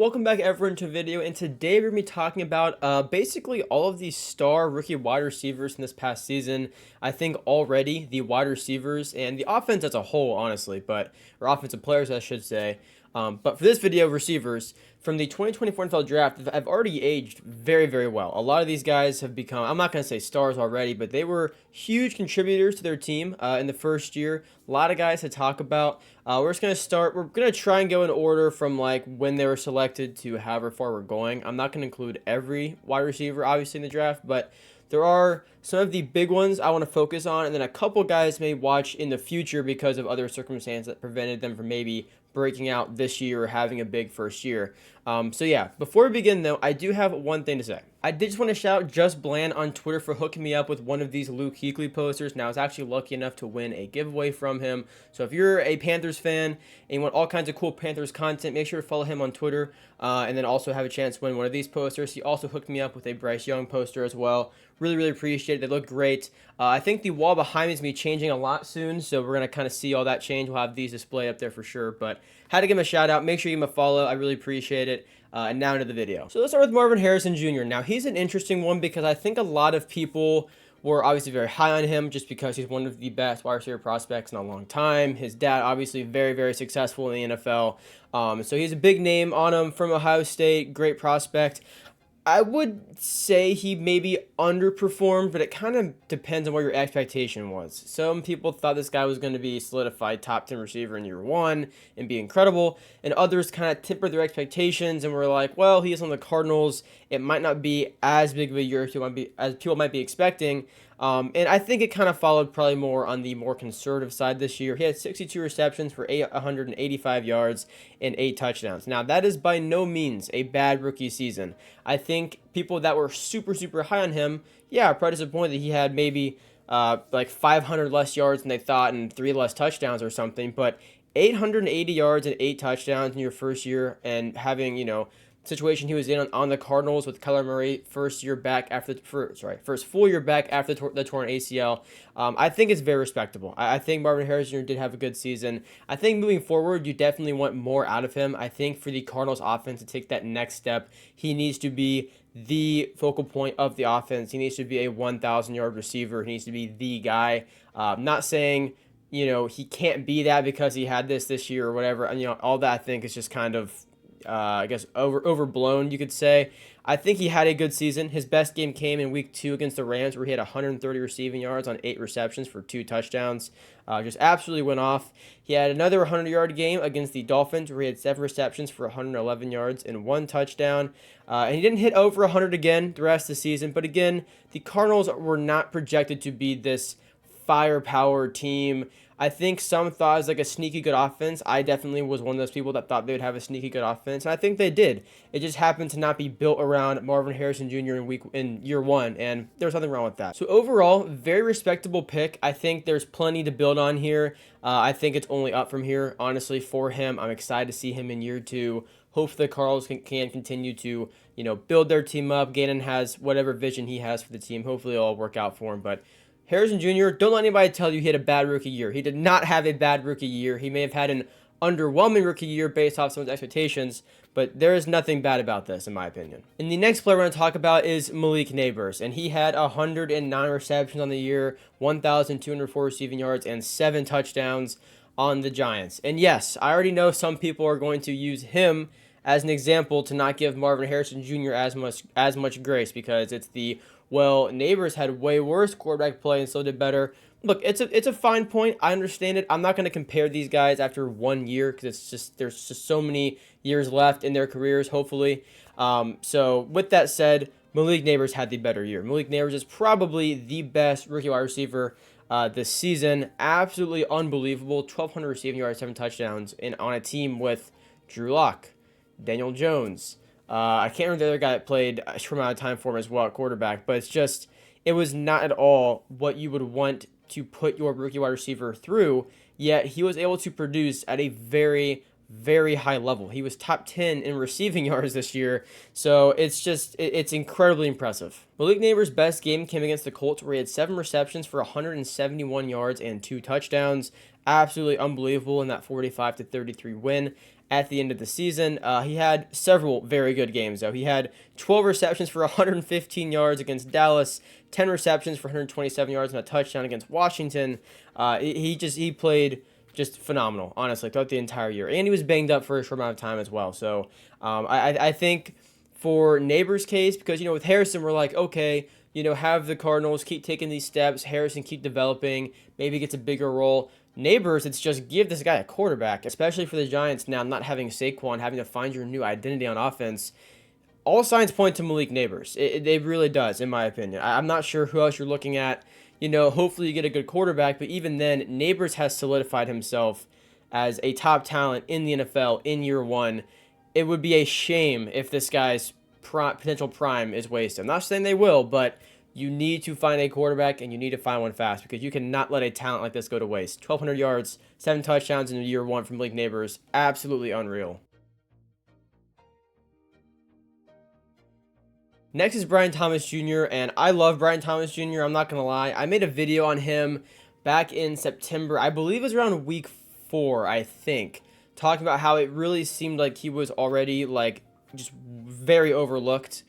Welcome back everyone to a video, and today we're going to be talking about basically all of the star rookie wide receivers in this past season. I think already the wide receivers and the offense as a whole, honestly, or offensive players I should say. But for this video, receivers from the 2024 NFL Draft have already aged very, very well. A lot of these guys have become, I'm not going to say stars already, but they were huge contributors to their team in the first year. A lot of guys to talk about. We're just going to start, we're going to try and go in order from like when they were selected to however far we're going. I'm not going to include every wide receiver, obviously, in the draft, but there are some of the big ones I want to focus on, and then a couple guys may watch in the future because of other circumstances that prevented them from maybe breaking out this year or having a big first year. So yeah, before we begin though, I do have one thing to say. I did just want to shout out Just Bland on Twitter for hooking me up with one of these Luke Kuechly posters. Now I was actually lucky enough to win a giveaway from him. So if you're a Panthers fan and you want all kinds of cool Panthers content, make sure to follow him on Twitter and then also have a chance to win one of these posters. He also hooked me up with a Bryce Young poster as well. Really, really appreciate it. They look great. I think the wall behind me is going to be changing a lot soon, so we're going to kind of see all that change. We'll have these displayed up there for sure, but had to give him a shout out. Make sure you give him a follow. I really appreciate it. And now into the video. So let's start with Marvin Harrison Jr. Now, he's an interesting one because I think a lot of people were obviously very high on him just because he's one of the best wide receiver prospects in a long time. His dad, obviously, very, very successful in the NFL. So he's a big name on him from Ohio State, great prospect. I would say he maybe underperformed, but it kind of depends on what your expectation was. Some people thought this guy was going to be solidified top 10 receiver in year one and be incredible, and others kind of tempered their expectations and were like, well, he is on the Cardinals. It might not be as big of a year as people might be expecting. And I think it kind of followed probably more on the more conservative side this year. He had 62 receptions for 185 yards and 8 touchdowns. Now, that is by no means a bad rookie season. I think people that were super, super high on him, are probably disappointed that he had maybe like 500 less yards than they thought and 3 less touchdowns or something. But 880 yards and 8 touchdowns in your first year, and having, situation he was in on the Cardinals with Kyler Murray first full year back after the torn ACL. I think it's very respectable. I think Marvin Harrison Jr. did have a good season. I think moving forward, you definitely want more out of him. I think for the Cardinals offense to take that next step, he needs to be the focal point of the offense. He needs to be a 1,000-yard receiver. He needs to be the guy. Not saying he can't be that because he had this year or whatever. And all that I think is just kind of I guess overblown, you could say. I think he had a good season. His best game came in week 2 against the Rams, where he had 130 receiving yards on 8 receptions for 2 touchdowns. Just absolutely went off. He had another 100-yard game against the Dolphins, where he had 7 receptions for 111 yards and 1 touchdown. And he didn't hit over 100 again the rest of the season. But again, the Cardinals were not projected to be this firepower team. I think some thought it was like a sneaky good offense. I definitely was one of those people that thought they would have a sneaky good offense, and I think they did. It just happened to not be built around Marvin Harrison Jr. in year 1, and there's nothing wrong with that. So overall, very respectable pick. I think there's plenty to build on here. I think it's only up from here, honestly, for him. I'm excited to see him in year 2. Hopefully the Cardinals can continue to build their team up. Gannon has whatever vision he has for the team. Hopefully it'll all work out for him, but Harrison Jr., don't let anybody tell you he had a bad rookie year. He did not have a bad rookie year. He may have had an underwhelming rookie year based off someone's expectations, but there is nothing bad about this, in my opinion. And the next player we're going to talk about is Malik Nabers, and he had 109 receptions on the year, 1,204 receiving yards, and 7 touchdowns on the Giants. And yes, I already know some people are going to use him as an example to not give Marvin Harrison Jr. as much grace because it's Nabers had way worse quarterback play and still did better. Look, it's a fine point. I understand it. I'm not going to compare these guys after 1 year because there's just so many years left in their careers, hopefully. So with that said, Malik Nabers had the better year. Malik Nabers is probably the best rookie wide receiver this season. Absolutely unbelievable. 1,200 receiving yards, 7 touchdowns, and on a team with Drew Lock, Daniel Jones. I can't remember the other guy that played a short amount of time for him as well at quarterback, but it was not at all what you would want to put your rookie wide receiver through, yet he was able to produce at a very, very high level. He was top 10 in receiving yards this year. So it's incredibly impressive. Malik Nabers' best game came against the Colts, where he had 7 receptions for 171 yards and 2 touchdowns. Absolutely unbelievable in that 45-33 win at the end of the season. He had several very good games, though. He had 12 receptions for 115 yards against Dallas, 10 receptions for 127 yards and a touchdown against Washington. He played just phenomenal, honestly, throughout the entire year. And he was banged up for a short amount of time as well. So I think for Nabers' case, because, with Harrison, we're like, okay, have the Cardinals keep taking these steps, Harrison keep developing, maybe gets a bigger role. Nabers, it's just give this guy a quarterback, especially for the Giants now not having Saquon, having to find your new identity on offense. All signs point to Malik Nabers. It really does, in my opinion. I'm not sure who else you're looking at. Hopefully you get a good quarterback, but even then, Nabers has solidified himself as a top talent in the NFL in year one. It would be a shame if this guy's potential prime is wasted. I'm not saying they will, but you need to find a quarterback, and you need to find one fast, because you cannot let a talent like this go to waste. 1,200 yards, 7 touchdowns in year one from Malik Nabers. Absolutely unreal. Next is Brian Thomas Jr., and I love Brian Thomas Jr., I'm not going to lie. I made a video on him back in September. I believe it was around week 4, I think, talking about how it really seemed like he was already, just very overlooked.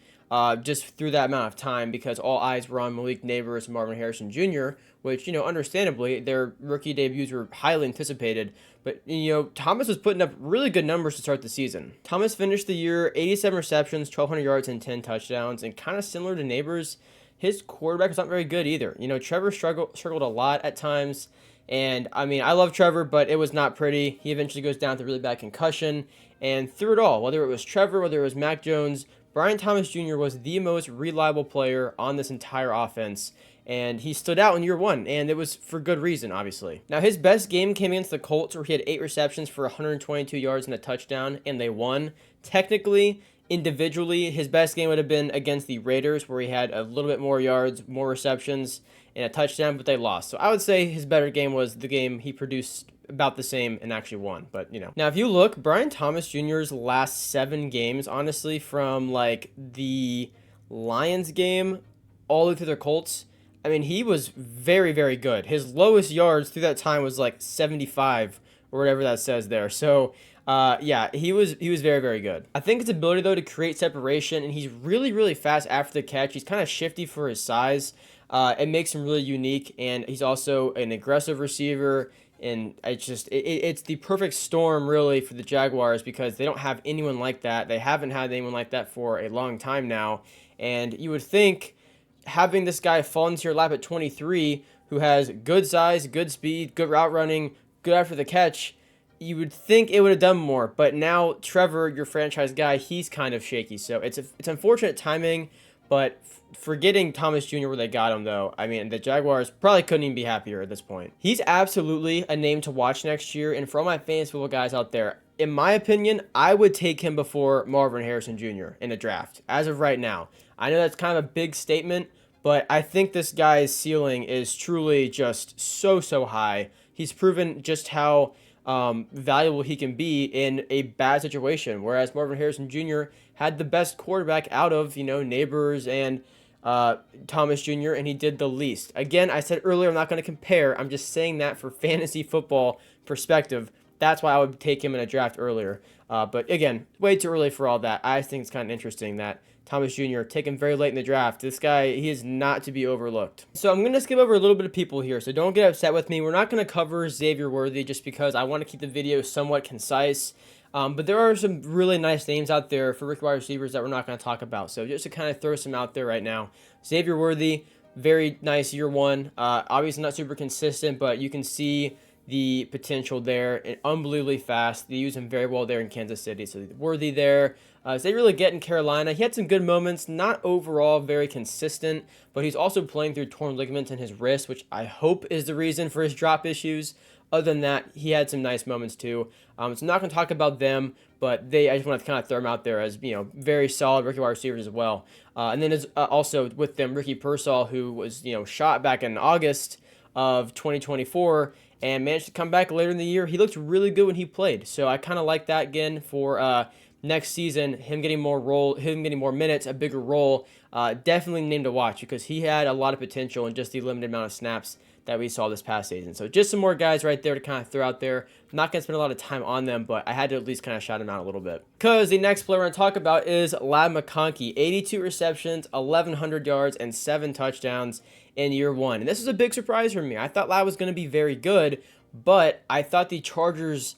Just through that amount of time, because all eyes were on Malik Nabers and Marvin Harrison Jr., which, understandably, their rookie debuts were highly anticipated. But, Thomas was putting up really good numbers to start the season. Thomas finished the year 87 receptions, 1,200 yards, and 10 touchdowns. And kind of similar to Nabers, his quarterback was not very good either. Trevor struggled a lot at times. And, I love Trevor, but it was not pretty. He eventually goes down with a really bad concussion. And through it all, whether it was Trevor, whether it was Mac Jones, Brian Thomas Jr. was the most reliable player on this entire offense, and he stood out in year one, and it was for good reason, obviously. Now, his best game came against the Colts, where he had 8 receptions for 122 yards and a touchdown, and they won. Technically, individually, his best game would have been against the Raiders, where he had a little bit more yards, more receptions, and a touchdown, but they lost. So I would say his better game was the game he produced about the same and actually won, but Now, if you look, Brian Thomas Jr.'s last 7 games, honestly, from the Lions game all the way through the Colts, he was very, very good. His lowest yards through that time was 75 or whatever that says there. So yeah, he was very, very good. I think his ability, though, to create separation, and he's really, really fast after the catch. He's kind of shifty for his size. It makes him really unique, and he's also an aggressive receiver. And it's the perfect storm, really, for the Jaguars, because they don't have anyone like that. They haven't had anyone like that for a long time now. And you would think having this guy fall into your lap at 23, who has good size, good speed, good route running, good after the catch, you would think it would have done more. But now Trevor, your franchise guy, he's kind of shaky. So it's unfortunate timing, but for getting Thomas Jr. where they got him, though, the Jaguars probably couldn't even be happier at this point. He's absolutely a name to watch next year, and for all my fantasy football guys out there, in my opinion, I would take him before Marvin Harrison Jr. in a draft, as of right now. I know that's kind of a big statement, but I think this guy's ceiling is truly just so high. He's proven just how valuable he can be in a bad situation, whereas Marvin Harrison Jr. had the best quarterback out of, Nabers and Thomas Jr., and he did the least. Again, I said earlier, I'm not going to compare. I'm just saying that for fantasy football perspective. That's why I would take him in a draft earlier. But again, way too early for all that. I think it's kind of interesting that Thomas Jr. taken very late in the draft. This guy, he is not to be overlooked. So I'm going to skip over a little bit of people here, so don't get upset with me. We're not going to cover Xavier Worthy just because I want to keep the video somewhat concise. But there are some really nice names out there for rookie wide receivers that we're not going to talk about. So just to kind of throw some out there right now. Xavier Worthy, very nice year one. Obviously not super consistent, but you can see the potential there, and unbelievably fast. They use him very well there in Kansas City. So Worthy there. They really get in Carolina. He had some good moments, not overall very consistent, but he's also playing through torn ligaments in his wrist, which I hope is the reason for his drop issues. Other than that, he had some nice moments too. So I'm not going to talk about them, but I just want to kind of throw them out there as, very solid rookie wide receivers as well. And then also with them, Ricky Pearsall, who was, shot back in August of 2024, and managed to come back later in the year. He looked really good when he played, so I kind of like that again for next season. Him getting more minutes, a bigger role. Definitely a name to watch because he had a lot of potential in just the limited amount of snaps that we saw this past season. So just some more guys right there to kind of throw out there. I'm not going to spend a lot of time on them, but I had to at least kind of shout them out a little bit. Because the next player we're going to talk about is mcconkey. 82 receptions, 1,100 yards, and 7 touchdowns in year one. And this is a big surprise for me. I thought Lad was going to be very good, but I thought the Chargers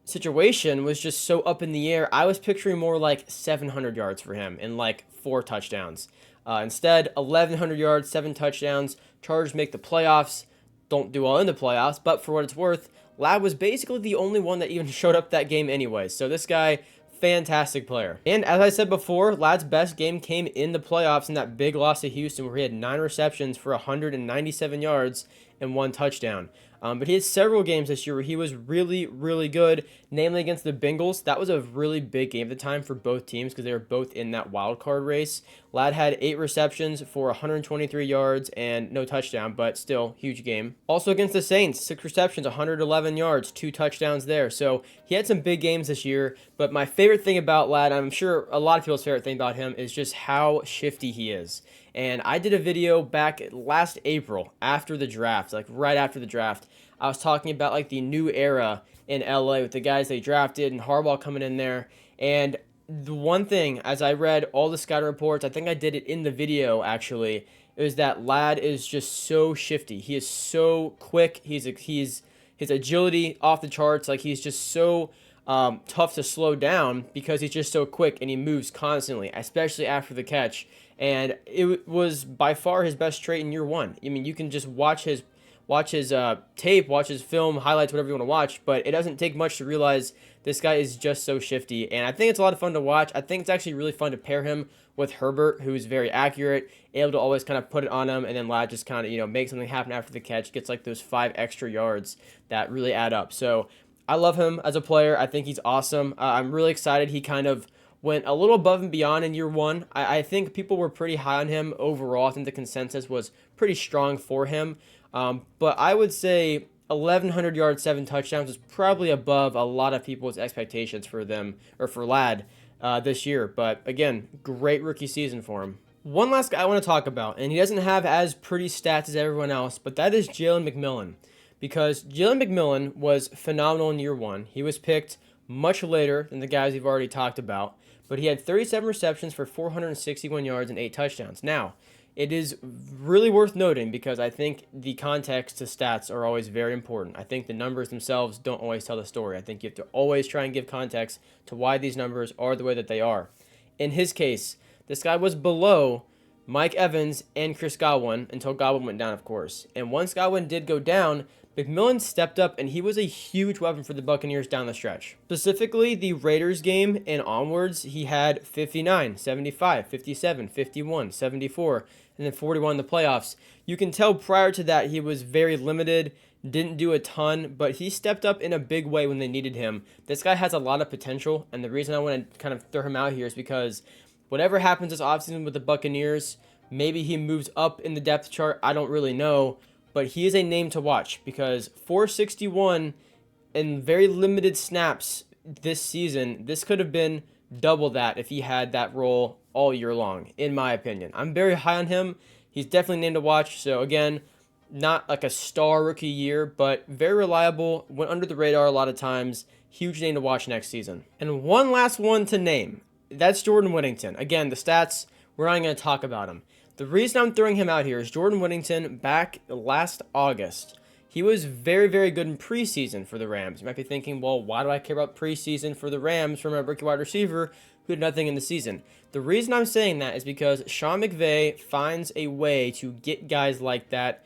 situation was just so up in the air. I was picturing more like 700 yards for him and like 4 touchdowns. Instead, 1,100 yards, 7 touchdowns. Chargers make the playoffs. Don't do well in the playoffs, but for what it's worth, Lad was basically the only one that even showed up that game anyway. So this guy, fantastic player. And as I said before, Lad's best game came in the playoffs in that big loss to Houston where he had 9 receptions for 197 yards and 1 touchdown. But he had several games this year where he was really, really good, namely against the Bengals. That was a really big game at the time for both teams because they were both in that wild card race. Lad had 8 receptions for 123 yards and no touchdown, but still, huge game. Also against the Saints, 6 receptions, 111 yards, 2 touchdowns there. So he had some big games this year, but my favorite thing about Lad, I'm sure a lot of people's favorite thing about him, is just how shifty he is. And I did a video back last April after the draft, like right after the draft. I was talking about like the new era in LA with the guys they drafted and Harbaugh coming in there. And the one thing, as I read all the scouting reports, I think I did it in the video actually, is that Lad is just so shifty. He is so quick. His agility off the charts. Like he's just so tough to slow down because he's just so quick and he moves constantly, especially after the catch. And it was by far his best trait in year one. I mean, you can just watch his tape, watch his film, highlights, whatever you want to watch, but it doesn't take much to realize this guy is just so shifty. And I think it's a lot of fun to watch. I think it's actually really fun to pair him with Herbert, who is very accurate, able to always kind of put it on him, and then Lad just kind of, make something happen after the catch, gets like those 5 extra yards that really add up. So I love him as a player. I think he's awesome. I'm really excited he kind of went a little above and beyond in year one. I think people were pretty high on him overall. I think the consensus was pretty strong for him. But I would say 1,100 yards, 7 touchdowns is probably above a lot of people's expectations for them, or for Lad, this year. But again, great rookie season for him. One last guy I want to talk about, and he doesn't have as pretty stats as everyone else, but that is Jalen McMillan. Because Jalen McMillan was phenomenal in year one. He was picked much later than the guys we've already talked about, but he had 37 receptions for 461 yards and 8 touchdowns. Now, it is really worth noting because I think the context to stats are always very important. I think the numbers themselves don't always tell the story. I think you have to always try and give context to why these numbers are the way that they are. In his case, this guy was below Mike Evans and Chris Godwin until Godwin went down, of course. And once Godwin did go down, McMillan stepped up, and he was a huge weapon for the Buccaneers down the stretch. Specifically, the Raiders game and onwards, he had 59, 75, 57, 51, 74, and then 41 in the playoffs. You can tell prior to that he was very limited, didn't do a ton, but he stepped up in a big way when they needed him. This guy has a lot of potential, and the reason I want to kind of throw him out here is because whatever happens this offseason with the Buccaneers, maybe he moves up in the depth chart, I don't really know. But he is a name to watch because 461 in very limited snaps this season, this could have been double that if he had that role all year long, in my opinion. I'm very high on him. He's definitely a name to watch. So again, not like a star rookie year, but very reliable, went under the radar a lot of times. Huge name to watch next season. And one last one to name. That's Jordan Whittington. Again, the stats, we're not going to talk about him. The reason I'm throwing him out here is Jordan Whittington back last August. He was very, very good in preseason for the Rams. You might be thinking, well, why do I care about preseason for the Rams from a rookie wide receiver who had nothing in the season? The reason I'm saying that is because Sean McVay finds a way to get guys like that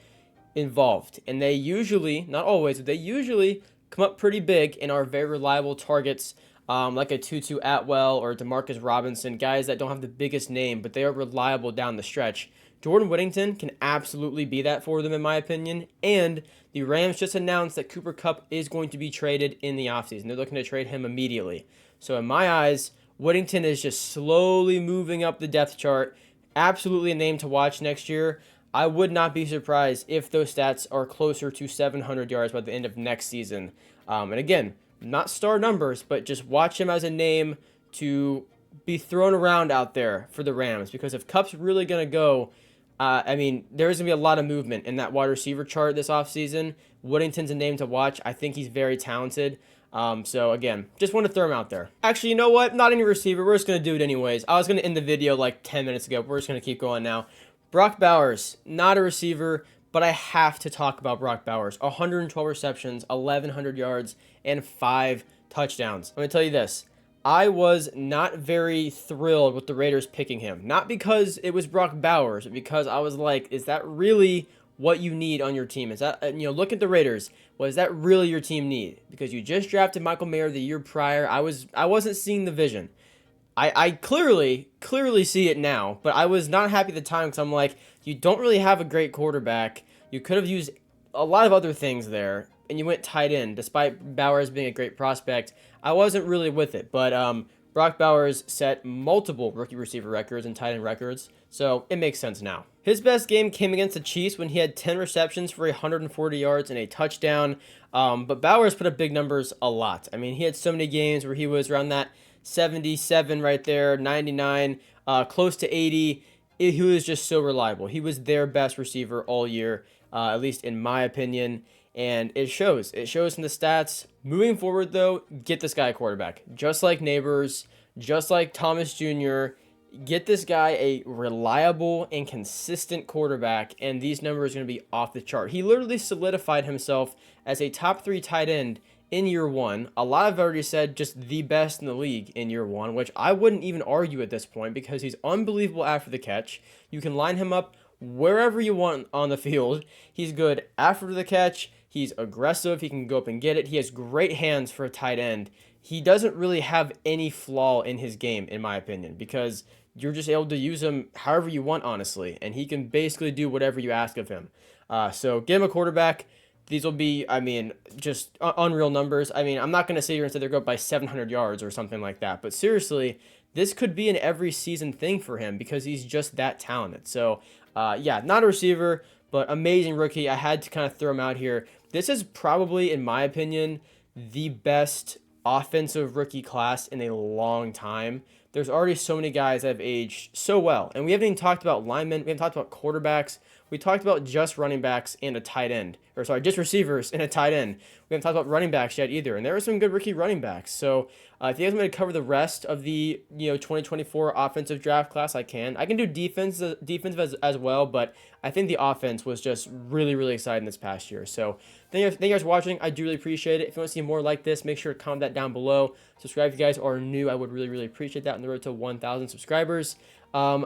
involved. And they usually, not always, but they usually come up pretty big and are very reliable targets, like a Tutu Atwell or Demarcus Robinson, guys that don't have the biggest name, but they are reliable down the stretch. Jordan Whittington can absolutely be that for them, in my opinion, and the Rams just announced that Cooper Kupp is going to be traded in the offseason. They're looking to trade him immediately. So in my eyes, Whittington is just slowly moving up the depth chart. Absolutely a name to watch next year. I would not be surprised if those stats are closer to 700 yards by the end of next season. And again, not star numbers, but just watch him as a name to be thrown around out there for the Rams. Because if Kupp's really going to go, I mean, there's going to be a lot of movement in that wide receiver chart this offseason. Woodington's a name to watch. I think he's very talented. So again, just want to throw him out there. Actually, you know what? Not any receiver. We're just going to do it anyways. I was going to end the video like 10 minutes ago. But we're just going to keep going now. Brock Bowers, not a receiver, but I have to talk about Brock Bowers. 112 receptions, 1,100 yards, and 5 touchdowns. I'm going to tell you this. I was not very thrilled with the Raiders picking him. Not because it was Brock Bowers, but because I was like, is that really what you need on your team? Is that, look at the Raiders. Was that really your team need? Because you just drafted Michael Mayer the year prior. I wasn't seeing the vision. I clearly see it now, but I was not happy at the time because I'm like, you don't really have a great quarterback. You could have used a lot of other things there, and you went tight end, despite Bowers being a great prospect. I wasn't really with it, but Brock Bowers set multiple rookie receiver records and tight end records, so it makes sense now. His best game came against the Chiefs when he had 10 receptions for 140 yards and a touchdown, but Bowers put up big numbers a lot. I mean, he had so many games where he was around that 77 right there, 99, close to 80. He was just so reliable. He was their best receiver all year, at least in my opinion, and it shows. It shows in the stats. Moving forward, though, get this guy a quarterback. Just like Nabers, just like Thomas Jr., get this guy a reliable and consistent quarterback, and these numbers are going to be off the chart. He literally solidified himself as a top 3 tight end in year 1. A lot have already said just the best in the league in year 1, which I wouldn't even argue at this point because he's unbelievable after the catch. You can line him up wherever you want on the field. He's good after the catch. He's aggressive. He can go up and get it. He has great hands for a tight end. He doesn't really have any flaw in his game, in my opinion, because you're just able to use him however you want, honestly, and he can basically do whatever you ask of him. So get him a quarterback. These will be, I mean, just unreal numbers. I mean, I'm not going to sit here and say they're going up by 700 yards or something like that. But seriously, this could be an every season thing for him because he's just that talented. So, yeah, not a receiver, but amazing rookie. I had to kind of throw him out here. This is probably, in my opinion, the best offensive rookie class in a long time. There's already so many guys that have aged so well. And we haven't even talked about linemen. We haven't talked about quarterbacks. We talked about just running backs and a tight end. Or sorry, just receivers and a tight end. We haven't talked about running backs yet either. And there are some good rookie running backs. So if you guys want me to cover the rest of the 2024 offensive draft class, I can. I can do defense as well, but I think the offense was just really, really exciting this past year. So thank you guys for watching. I do really appreciate it. If you want to see more like this, make sure to comment that down below. Subscribe if you guys are new. I would really, really appreciate that on the road to 1,000 subscribers.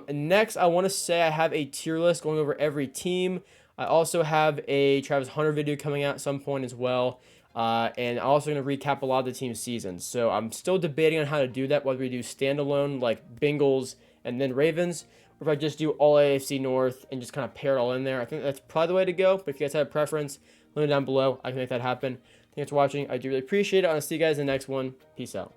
Next, I want to say I have a tier list going over every team. I also have a Travis Hunter video coming out at some point as well. And I'm also going to recap a lot of the team's seasons. So I'm still debating on how to do that, whether we do standalone like Bengals and then Ravens, or if I just do all AFC North and just kind of pair it all in there. I think that's probably the way to go. But if you guys have a preference, let me know down below. I can make that happen. Thanks for watching. I do really appreciate it. I'll see you guys in the next one. Peace out.